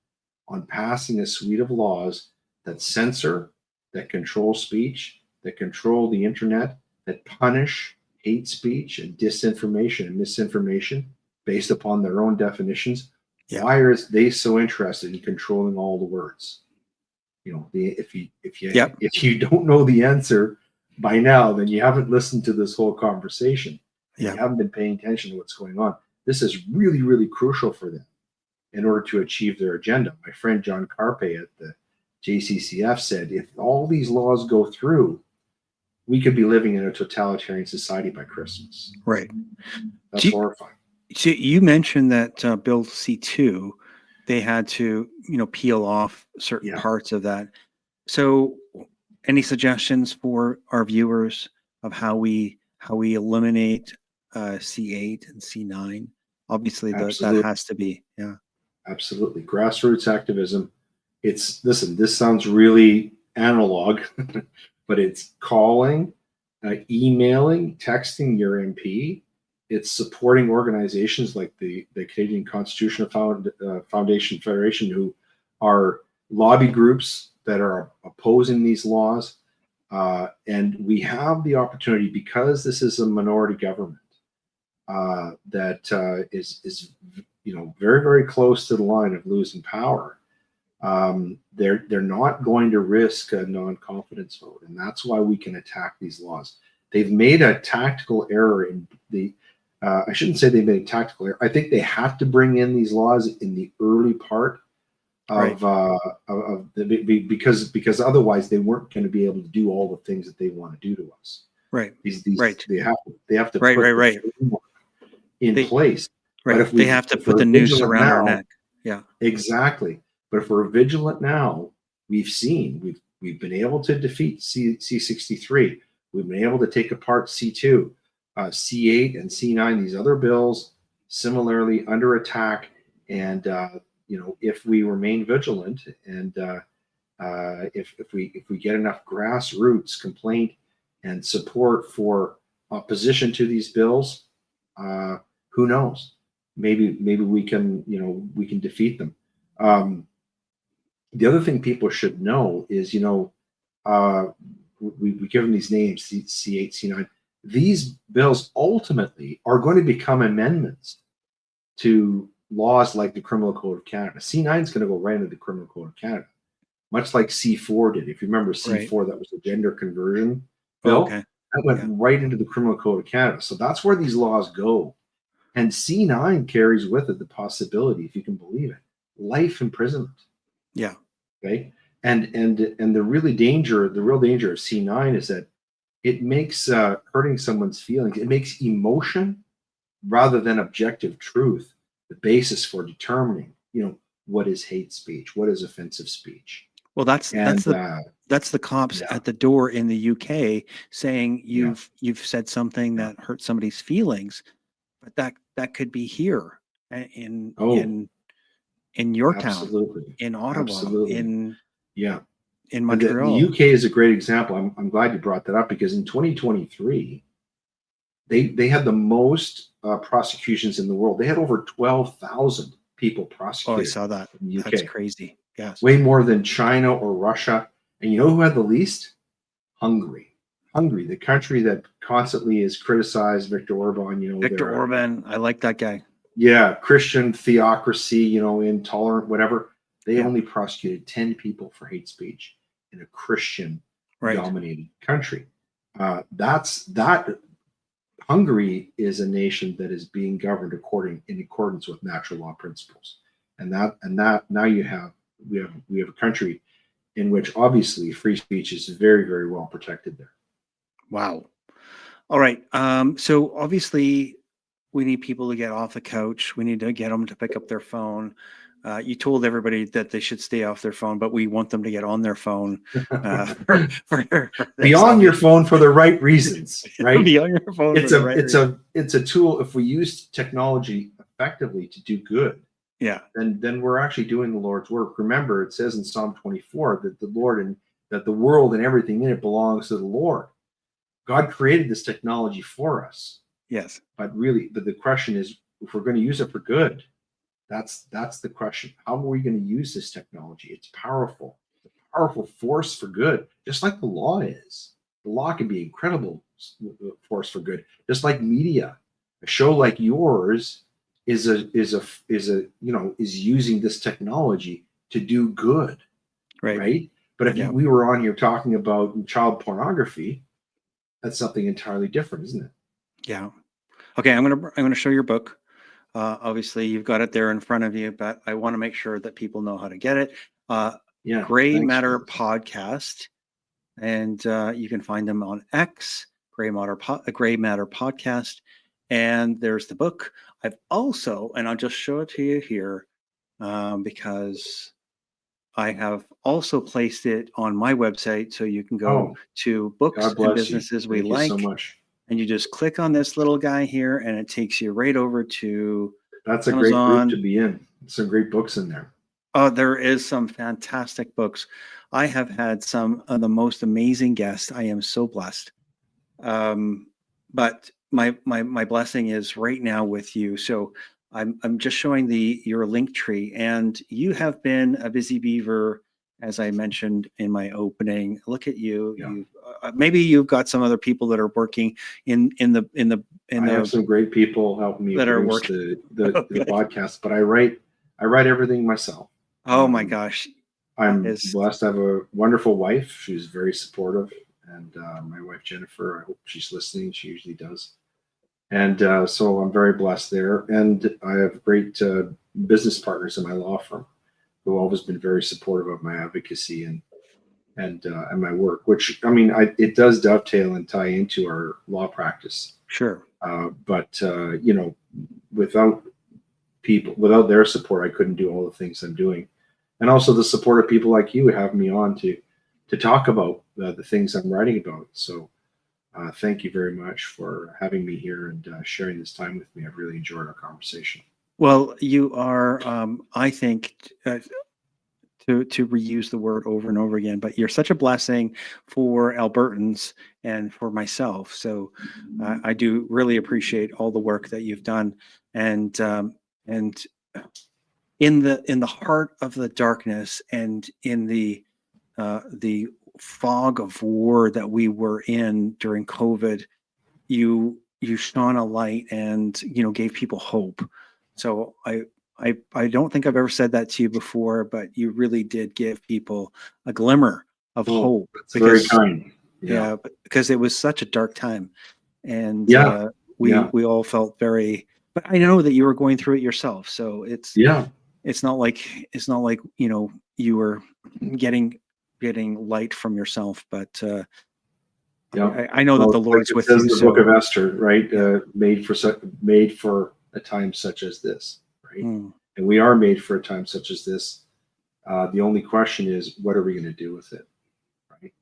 on passing a suite of laws that censor, that control speech, that control the internet, that punish hate speech and disinformation and misinformation based upon their own definitions? Why are they so interested in controlling all the words? If you don't know the answer by now, then you haven't listened to this whole conversation. and Yeah. you haven't been paying attention to what's going on, this is really, really crucial for them in order to achieve their agenda. My friend John Carpe at the JCCF said, if all these laws go through, we could be living in a totalitarian society by Christmas. Right. That's horrifying. So you mentioned that Bill C2, they had to, peel off certain parts of that. So any suggestions for our viewers of how we eliminate C8 and C9? Obviously, that has to be, Absolutely. Grassroots activism. Listen, this sounds really analog, but it's calling, emailing, texting your MP. It's supporting organizations like the Canadian Constitutional Foundation Federation, who are lobby groups that are opposing these laws. And we have the opportunity, because this is a minority government that is very, very close to the line of losing power. They're not going to risk a non-confidence vote, and that's why we can attack these laws. They've made a tactical error in the. I shouldn't say they made a tactical error. I think they have to bring in these laws in the early part of because otherwise they weren't going to be able to do all the things that they want to do to us. Right. They have to put the framework in place. Right. But if they have to put the noose around our neck. Yeah. Exactly. But if we're vigilant now, we've been able to defeat C63. We've been able to take apart C2, C8, and C9. These other bills similarly under attack. And if we remain vigilant, and if we get enough grassroots complaint and support for opposition to these bills, who knows? Maybe we can defeat them. The other thing people should know is, we give them these names, C8, C9. These bills ultimately are going to become amendments to laws like the Criminal Code of Canada. C9 is going to go right into the Criminal Code of Canada, much like C4 did. If you remember C4, that was the gender conversion bill. Okay. That went right into the Criminal Code of Canada. So that's where these laws go. And C9 carries with it the possibility, if you can believe it, life imprisonment. Yeah. Okay. And the real danger of C9 is that it makes hurting someone's feelings. It makes emotion rather than objective truth the basis for determining, what is hate speech, what is offensive speech. Well, that's the cops at the door in the UK saying you've said something that hurt somebody's feelings, but that could be here in your town, in Ottawa, in Montreal. The UK is a great example. I'm glad you brought that up, because in 2023 they had the most prosecutions in the world. They had over 12,000 people prosecuted. Oh, I saw that. In the UK. That's crazy. Yes. Way more than China or Russia. And you know who had the least? Hungary, the country that constantly is criticized Viktor Orban. Viktor Orban, I like that guy. Yeah, Christian theocracy, intolerant, whatever. They only prosecuted 10 people for hate speech in a Christian-dominated country. Hungary is a nation that is being governed in accordance with natural law principles, and now we have a country in which obviously free speech is very, very well protected there. Wow. All right. So obviously we need people to get off the couch. We need to get them to pick up their phone. You told everybody that they should stay off their phone, but we want them to get on their phone. Be on your phone for the right reasons, right? Be on your phone. It's a tool. If we use technology effectively to do good, then we're actually doing the Lord's work. Remember, it says in Psalm 24 that that the world and everything in it belongs to the Lord. God created this technology for us. Yes. But the question is, if we're going to use it for good, that's the question. How are we going to use this technology? It's powerful. It's a powerful force for good, just like the law is. The law can be an incredible force for good, just like media. A show like yours is using this technology to do good, right? But if we were on here talking about child pornography, that's something entirely different, isn't it? Yeah. Okay, I'm gonna show your book. Obviously, you've got it there in front of you, but I want to make sure that people know how to get it. Uh, Yeah, Gray thanks. Matter Podcast, and you can find them on X, Gray Matter Podcast, and there's the book. I've also, and I'll just show it to you here, because I have also placed it on my website, so you can go Oh, to Books God and bless you. Businesses We Thank you so Like, much. and you just click on this little guy here, and it takes you right over to That's a great group to Amazon. be in. Some great books in there. Oh, there is some fantastic books. I have had some of the most amazing guests. I am so blessed. Um, but my blessing is right now with you. So I'm just showing your link tree, and you have been a busy beaver, as I mentioned in my opening. Look at you. Yeah. Maybe you've got some other people that are working in I have the some great people helping me that are produce working. the Okay. podcast, but I write everything myself. Oh my gosh, that I'm is blessed to have a wonderful wife. She's very supportive, and my wife Jennifer. I hope she's listening. She usually does, and so I'm very blessed there. And I have great business partners in my law firm who have always been very supportive of my advocacy and my work. Which I mean, it does dovetail and tie into our law practice. sure. But without without their support, I couldn't do all the things I'm doing. And also the support of people like you have me on to talk about the things I'm writing about. So thank you very much for having me here and sharing this time with me. I've really enjoyed our conversation. Well, you are, I think, to reuse the word over and over again, but you're such a blessing for Albertans and for myself. So I do really appreciate all the work that you've done, and in the heart of the darkness and in the fog of war that we were in during COVID, you shone a light and gave people hope. So I don't think I've ever said that to you before, but you really did give people a glimmer of Oh, hope, that's very because kind. Yeah. yeah, because it was such a dark time, and Yeah. we Yeah. we all felt very. But I know that you were going through it yourself, so Yeah. it's not like you were getting light from from yourself, but Yeah. I know that Well, the it's like Lord's it with says you. in the book So of Esther, right? yeah. Made for a time such as this, right? Mm. And we are made for a time such as this. The only question is, what are we going to do with it, right?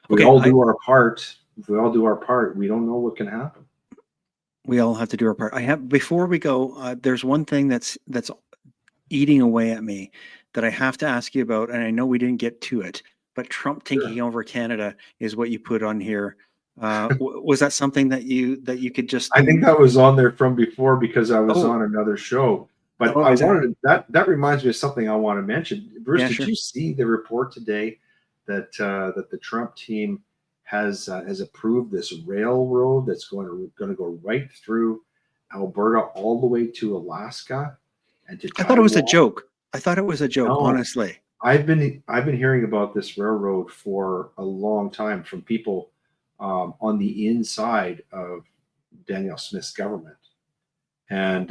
We Okay, all do our part. If we all do our part, we don't know what can happen. we all have to do our part. I have Before we go, there's one thing that's eating away at me that I have to ask you about, and I know we didn't get to it, but Trump Sure. taking over Canada is what you put on here. Was that something that you could just? I think that was on there from before because I was Oh, on another show. But oh, I is that? wanted that reminds me of something I want to mention. Bruce, Yeah, did sure. you see the report today that the Trump team has approved this railroad that's going to go right through Alberta all the way to Alaska and to I thought it was a Taiwan? joke. I thought it was a joke, No, honestly. I've been hearing about this railroad for a long time from people on the inside of Danielle Smith's government. And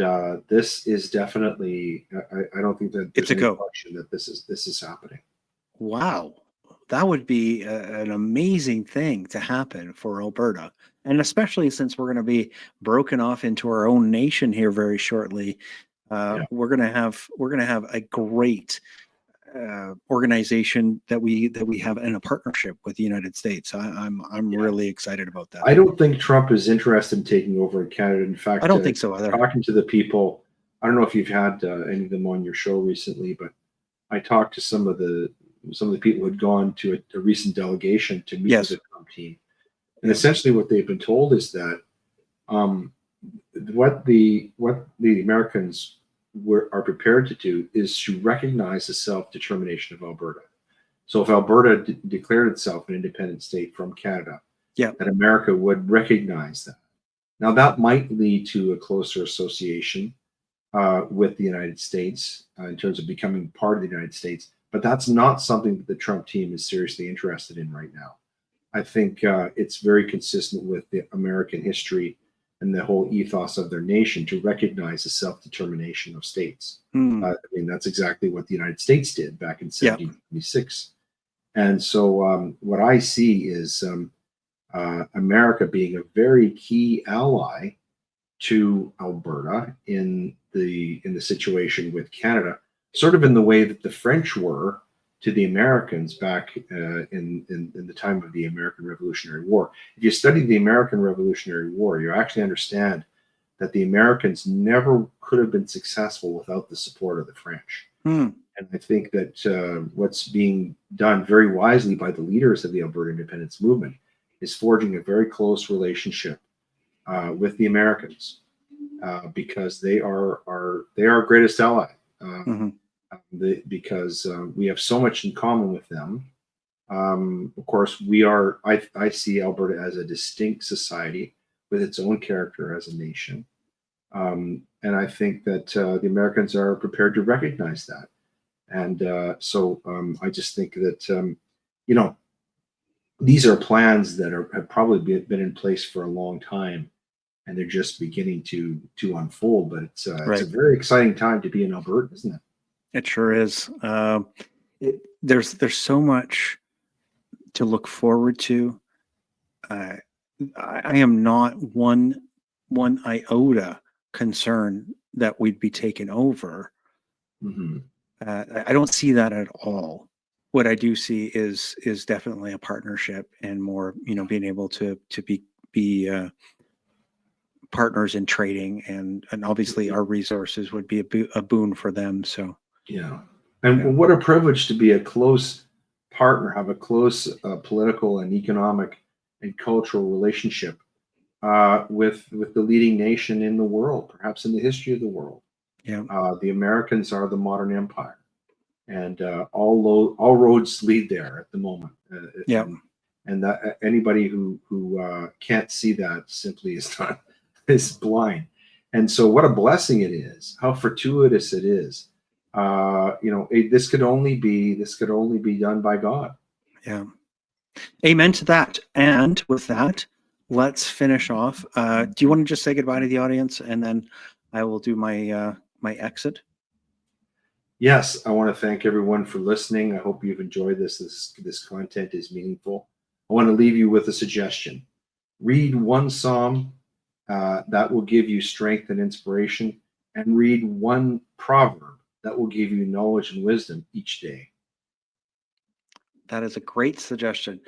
this is definitely, I don't think that It's there's a any go. question that this is happening. Wow. That would be an amazing thing to happen for Alberta. And especially since we're going to be broken off into our own nation here very shortly, Yeah. we're going to have a great organization that we have in a partnership with the United States. I'm Yeah. really excited about that. I don't think Trump is interested in taking over in Canada. In I fact, don't think so either. talking to the people, I don't know if you've had any of them on your show recently, but I talked to some of the people who had gone to a recent delegation to meet with Yes. the Trump team. And Yeah. essentially what they've been told is that um, what the Americans are prepared to do is to recognize the self-determination of Alberta. So if Alberta declared itself an independent state from Canada, Yeah. that America would recognize that. Now that might lead to a closer association with the United States in terms of becoming part of the United States, but that's not something that the Trump team is seriously interested in right now. I think it's very consistent with the American history and the whole ethos of their nation to recognize the self-determination of states. Mm. I mean, that's exactly what the United States did back in Yep. 1776. And so what I see is America being a very key ally to Alberta in the situation with Canada, sort of in the way that the French were to the Americans back in the time of the American Revolutionary War. If you study the American Revolutionary War, you actually understand that the Americans never could have been successful without the support of the French. Mm. And I think that what's being done very wisely by the leaders of the Alberta independence movement is forging a very close relationship with the Americans because they are our greatest ally. Mm-hmm. Because we have so much in common with them. Of course, I see Alberta as a distinct society with its own character as a nation. And I think that the Americans are prepared to recognize that. And so I just think that, these are plans that have probably been in place for a long time, and they're just beginning to unfold. But it's a very exciting time to be in Alberta, isn't it? It sure is. There's so much to look forward to. I am not one iota concerned that we'd be taken over. Mm-hmm. I don't see that at all. What I do see is definitely a partnership and more, being able to be partners in trading, and obviously our resources would be a boon for them. So yeah. And what a privilege to be a close partner, have a close political and economic and cultural relationship with the leading nation in the world, perhaps in the history of the world. Yeah. The Americans are the modern empire, and all roads lead there at the moment. Yeah. And that anybody who can't see that simply is blind. And so, what a blessing it is! How fortuitous it is. This could only be done by God. Yeah. Amen to that. And with that, let's finish off. Do you want to just say goodbye to the audience, and then I will do my my exit? Yes, I want to thank everyone for listening. I hope you've enjoyed this. This content is meaningful. I want to leave you with a suggestion. Read one psalm that will give you strength and inspiration, and read one proverb that will give you knowledge and wisdom each day. That is a great suggestion.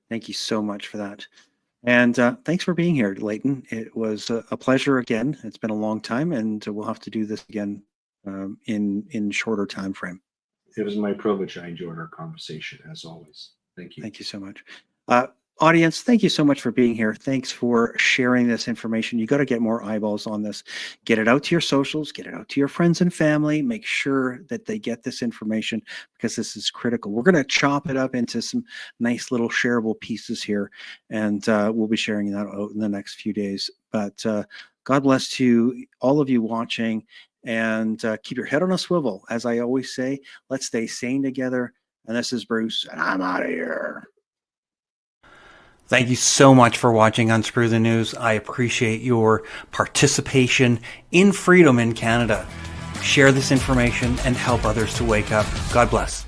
Thank you so much for that. And thanks for being here, Leighton. It was a pleasure again. It's been a long time, and we'll have to do this again in shorter time frame. It was my privilege. I enjoyed our conversation as always. Thank you. Thank you so much. Audience, thank you so much for being here. Thanks for sharing this information. You got to get more eyeballs on this. Get it out to your socials, get it out to your friends and family. Make sure that they get this information, because this is critical. We're going to chop it up into some nice little shareable pieces here, and we'll be sharing that out in the next few days. But God bless to all of you watching, and keep your head on a swivel. As I always say, let's stay sane together. And this is Bruce, and I'm out of here. Thank you so much for watching Unscrew the News. I appreciate your participation in freedom in Canada. Share this information and help others to wake up. God bless.